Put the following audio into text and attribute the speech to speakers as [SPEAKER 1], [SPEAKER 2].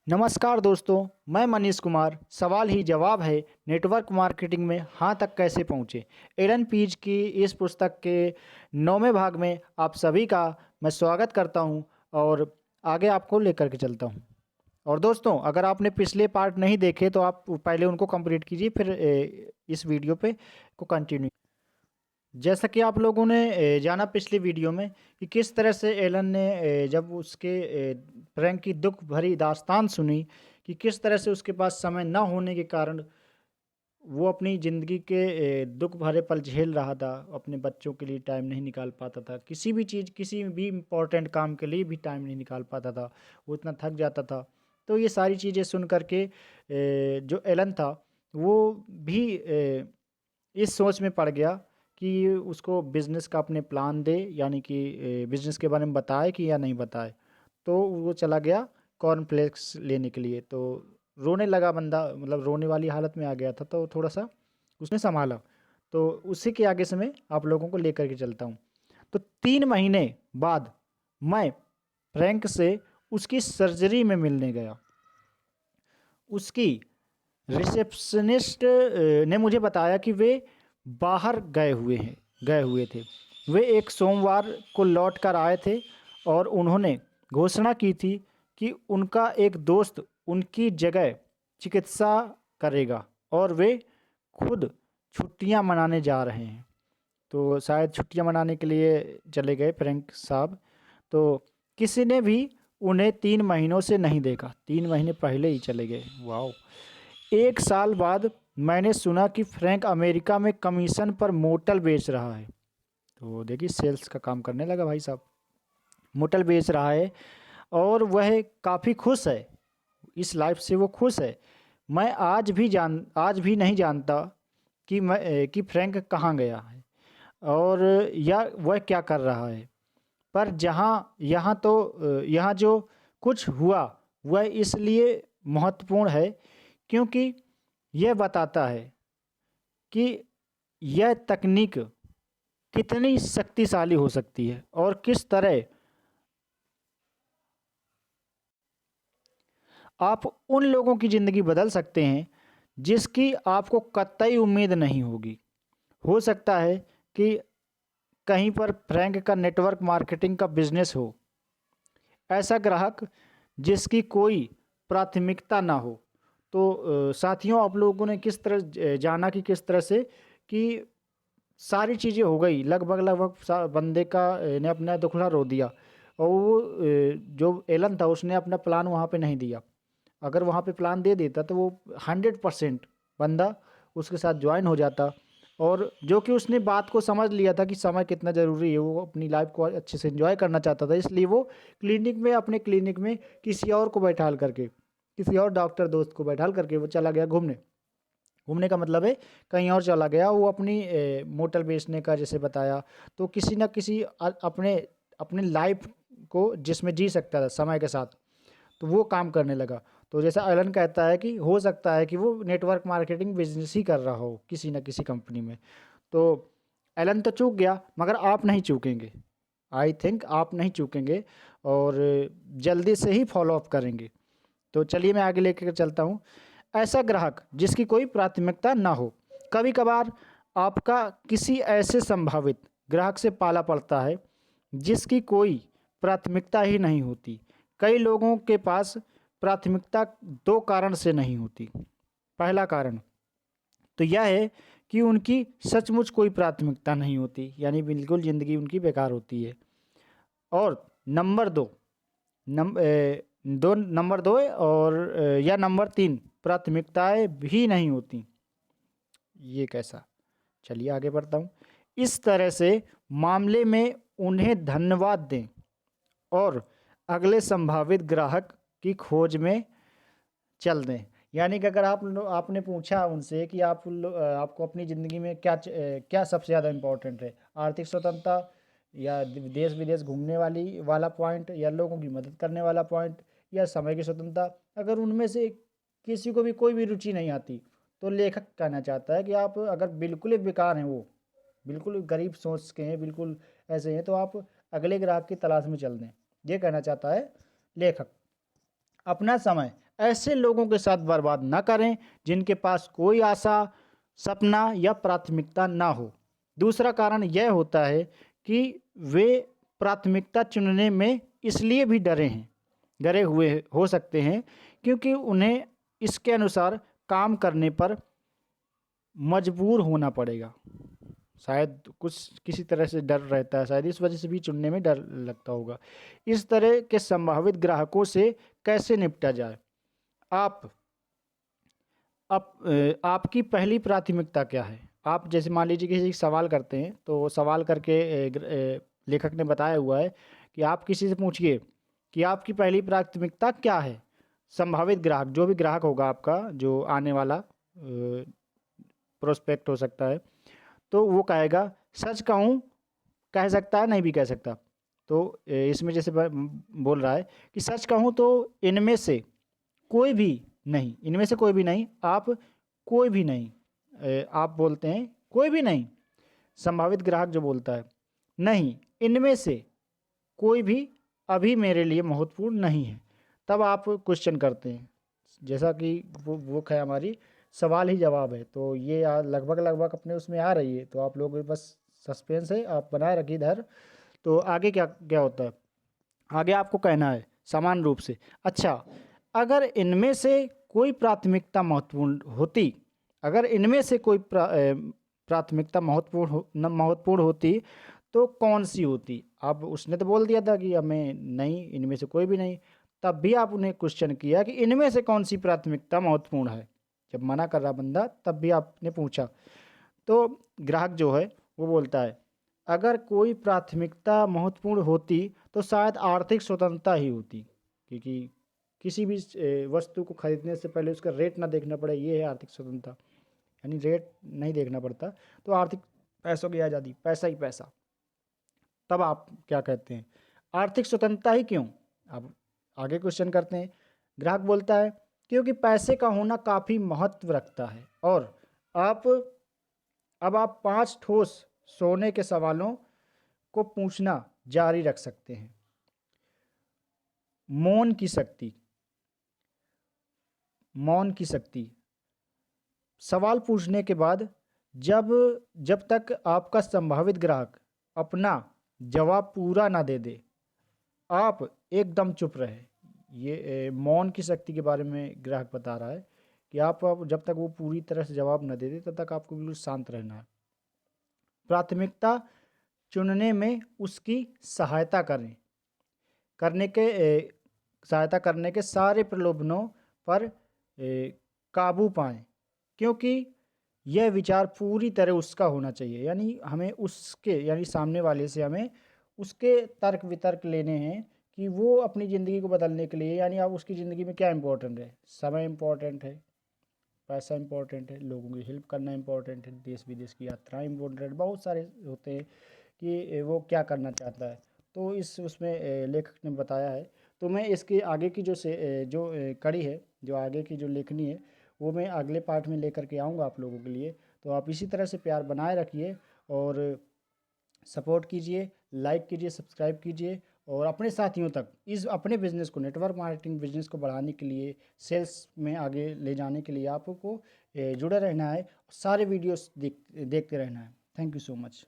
[SPEAKER 1] नमस्कार दोस्तों, मैं मनीष कुमार। सवाल ही जवाब है, नेटवर्क मार्केटिंग में हाँ तक कैसे पहुँचे। एलन पीज की इस पुस्तक के 9वें भाग में आप सभी का मैं स्वागत करता हूं और आगे आपको लेकर के चलता हूं। और दोस्तों, अगर आपने पिछले पार्ट नहीं देखे तो आप पहले उनको कंप्लीट कीजिए, फिर इस वीडियो पे को कंटिन्यू। जैसा कि आप लोगों ने जाना पिछली वीडियो में कि किस तरह से एलन ने जब उसके फ्रैंक की दुख भरी दास्तान सुनी कि किस तरह से उसके पास समय ना होने के कारण वो अपनी ज़िंदगी के दुख भरे पल झेल रहा था, अपने बच्चों के लिए टाइम नहीं निकाल पाता था, किसी भी चीज़ किसी भी इम्पोर्टेंट काम के लिए भी टाइम नहीं निकाल पाता था, वो इतना थक जाता था। तो ये सारी चीज़ें सुन कर के जो एलन था वो भी इस सोच में पड़ गया कि उसको बिज़नेस का अपने प्लान दे, यानी कि बिज़नेस के बारे में बताए कि या नहीं बताए। तो वो चला गया कॉर्नफ्लेक्स लेने के लिए, तो रोने लगा बंदा, मतलब रोने वाली हालत में आ गया था, तो थोड़ा-सा उसने सँभाला। तो उसी के आगे से मैं आप लोगों को लेकर के चलता हूँ। तो 3 महीने बाद मैं फ्रैंक से उसकी सर्जरी में मिलने गया। उसकी रिसेप्शनिस्ट ने मुझे बताया कि वे बाहर गए हुए थे। वे एक सोमवार को लौट कर आए थे और उन्होंने घोषणा की थी कि उनका एक दोस्त उनकी जगह चिकित्सा करेगा और वे खुद छुट्टियां मनाने जा रहे हैं। तो शायद छुट्टियां मनाने के लिए चले गए फ्रैंक साहब। तो किसी ने भी उन्हें 3 महीनों से नहीं देखा, 3 महीने पहले ही चले गए। वाओ! 1 साल बाद मैंने सुना कि फ्रैंक अमेरिका में कमीशन पर मोटल बेच रहा है। तो देखिए, सेल्स का काम करने लगा भाई साहब। मोटल बेच रहा है और वह काफ़ी खुश है, इस लाइफ से वो खुश है। मैं आज भी नहीं जानता कि फ्रैंक कहाँ गया है और या वह क्या कर रहा है। पर यहाँ जो कुछ हुआ वह इसलिए महत्वपूर्ण है क्योंकि यह बताता है कि यह तकनीक कितनी शक्तिशाली हो सकती है और किस तरह आप उन लोगों की ज़िंदगी बदल सकते हैं जिसकी आपको कतई उम्मीद नहीं होगी। हो सकता है कि कहीं पर फ्रैंक का नेटवर्क मार्केटिंग का बिजनेस हो, ऐसा ग्राहक जिसकी कोई प्राथमिकता ना हो। तो साथियों, आप लोगों ने किस तरह जाना कि किस तरह से कि सारी चीज़ें हो गई लगभग लगभग बंदे का ने अपना दुखड़ा रो दिया और वो जो एलन था उसने अपना प्लान वहाँ पे नहीं दिया। अगर वहाँ पे प्लान दे देता तो वो 100% बंदा उसके साथ ज्वाइन हो जाता। और जो कि उसने बात को समझ लिया था कि समय कितना ज़रूरी है, वो अपनी लाइफ को अच्छे से एंजॉय करना चाहता था, इसलिए वो अपने क्लिनिक में किसी और को बैठाल करके, किसी और डॉक्टर दोस्त को बैठाल करके वो चला गया घूमने। घूमने का मतलब है कहीं और चला गया, वो अपनी मोटर बेचने का जैसे बताया। तो किसी न किसी अपने अपने लाइफ को जिसमें जी सकता था समय के साथ, तो वो काम करने लगा। तो जैसा एलन कहता है कि हो सकता है कि वो नेटवर्क मार्केटिंग बिजनेस ही कर रहा हो किसी न किसी कंपनी में। तो एलन तो चूक गया, मगर आप नहीं चूकेंगे। आई थिंक आप नहीं चूकेंगे और जल्दी से ही फॉलो अप करेंगे। तो चलिए मैं आगे लेकर चलता हूँ। ऐसा ग्राहक जिसकी कोई प्राथमिकता ना हो। कभी कभार आपका किसी ऐसे संभावित ग्राहक से पाला पड़ता है जिसकी कोई प्राथमिकता ही नहीं होती। कई लोगों के पास प्राथमिकता 2 कारण से नहीं होती। पहला कारण तो यह है कि उनकी सचमुच कोई प्राथमिकता नहीं होती, यानी बिल्कुल ज़िंदगी उनकी बेकार होती है। और नंबर 2 नम अ, दो नंबर 2 और या नंबर 3 प्राथमिकताएँ भी नहीं होती। ये कैसा? चलिए आगे बढ़ता हूँ। इस तरह से मामले में उन्हें धन्यवाद दें और अगले संभावित ग्राहक की खोज में चल दें। यानी कि अगर आपने पूछा उनसे कि आपको अपनी ज़िंदगी में क्या सबसे ज़्यादा इम्पोर्टेंट है, आर्थिक स्वतंत्रता या देश विदेश घूमने वाला पॉइंट या लोगों की मदद करने वाला पॉइंट या समय की स्वतंत्रता, अगर उनमें से किसी को भी कोई भी रुचि नहीं आती, तो लेखक कहना चाहता है कि आप अगर बिल्कुल ही बेकार हैं, वो बिल्कुल गरीब सोच के हैं, बिल्कुल ऐसे हैं, तो आप अगले ग्राहक की तलाश में चल दें। ये कहना चाहता है लेखक। अपना समय ऐसे लोगों के साथ बर्बाद ना करें जिनके पास कोई आशा, सपना या प्राथमिकता ना हो। दूसरा कारण यह होता है कि वे प्राथमिकता चुनने में इसलिए भी डरे हुए हो सकते हैं क्योंकि उन्हें इसके अनुसार काम करने पर मजबूर होना पड़ेगा। शायद कुछ किसी तरह से डर रहता है, शायद इस वजह से भी चुनने में डर लगता होगा। इस तरह के संभावित ग्राहकों से कैसे निपटा जाए? आपकी पहली प्राथमिकता क्या है? आप जैसे मान लीजिए किसी से सवाल करते हैं, तो सवाल करके लेखक ने बताया हुआ है कि आप किसी से पूछिए कि आपकी पहली प्राथमिकता क्या है। संभावित ग्राहक, जो भी ग्राहक होगा आपका, जो आने वाला प्रोस्पेक्ट हो सकता है, तो वो कहेगा सच कहूँ, कह सकता है, नहीं भी कह सकता। तो इसमें जैसे बोल रहा है कि सच कहूँ तो इनमें से कोई भी नहीं, इनमें से कोई भी नहीं, आप कोई भी नहीं, आप बोलते हैं कोई भी नहीं। संभावित ग्राहक जो बोलता है नहीं, इनमें से कोई भी अभी मेरे लिए महत्वपूर्ण नहीं है, तब आप क्वेश्चन करते हैं। जैसा कि वो है हमारी सवाल ही जवाब है, तो ये लगभग लगभग अपने उसमें आ रही है, तो आप लोग बस सस्पेंस है, आप बनाए रखिए इधर। तो आगे क्या क्या होता है? आगे आपको कहना है समान रूप से, अच्छा अगर इनमें से कोई प्राथमिकता महत्वपूर्ण होती, अगर इनमें से कोई प्राथमिकता महत्वपूर्ण होती तो कौन सी होती? अब उसने तो बोल दिया था कि हमें नहीं, इनमें से कोई भी नहीं, तब भी आप उन्हें क्वेश्चन किया कि इनमें से कौन सी प्राथमिकता महत्वपूर्ण है। जब मना कर रहा बंदा तब भी आपने पूछा, तो ग्राहक जो है वो बोलता है अगर कोई प्राथमिकता महत्वपूर्ण होती तो शायद आर्थिक स्वतंत्रता ही होती, क्योंकि किसी भी वस्तु को खरीदने से पहले उसका रेट ना देखना पड़े, ये है आर्थिक स्वतंत्रता। यानी रेट नहीं देखना पड़ता, तो आर्थिक पैसों की आज़ादी, पैसा ही पैसा। तब आप क्या कहते हैं? आर्थिक स्वतंत्रता ही क्यों? आप आगे क्वेश्चन करते हैं। ग्राहक बोलता है क्योंकि पैसे का होना काफ़ी महत्व रखता है, और आप अब आप 5 ठोस सोने के सवालों को पूछना जारी रख सकते हैं। मौन की शक्ति, मौन की शक्ति। सवाल पूछने के बाद जब जब तक आपका संभावित ग्राहक अपना जवाब पूरा ना दे दे, आप एकदम चुप रहे। ये मौन की शक्ति के बारे में ग्राहक बता रहा है कि आप जब तक वो पूरी तरह से जवाब न दे दे तब तक आपको बिल्कुल शांत रहना है। प्राथमिकता चुनने में उसकी सहायता करने के सारे प्रलोभनों पर काबू पाएं, क्योंकि यह विचार पूरी तरह उसका होना चाहिए। यानी हमें उसके, यानी सामने वाले से हमें उसके तर्क वितर्क लेने हैं कि वो अपनी ज़िंदगी को बदलने के लिए, यानी अब उसकी ज़िंदगी में क्या इम्पोर्टेंट है? समय इम्पोर्टेंट है, पैसा इम्पोर्टेंट है, लोगों की हेल्प करना इम्पोर्टेंट है, देश विदेश की यात्राएं इम्पोर्टेंट है, बहुत सारे होते हैं कि वो क्या करना चाहता है। तो इस उसमें लेखक ने बताया है। तो मैं इसके आगे की जो कड़ी है, जो आगे की जो लेखनी है, वो मैं अगले पार्ट में लेकर के आऊँगा आप लोगों के लिए। तो आप इसी तरह से प्यार बनाए रखिए और सपोर्ट कीजिए, लाइक कीजिए, सब्सक्राइब कीजिए, और अपने साथियों तक इस अपने बिज़नेस को, नेटवर्क मार्केटिंग बिज़नेस को बढ़ाने के लिए, सेल्स में आगे ले जाने के लिए आपको जुड़े रहना है, सारे वीडियोस देखते रहना है। Thank you so much.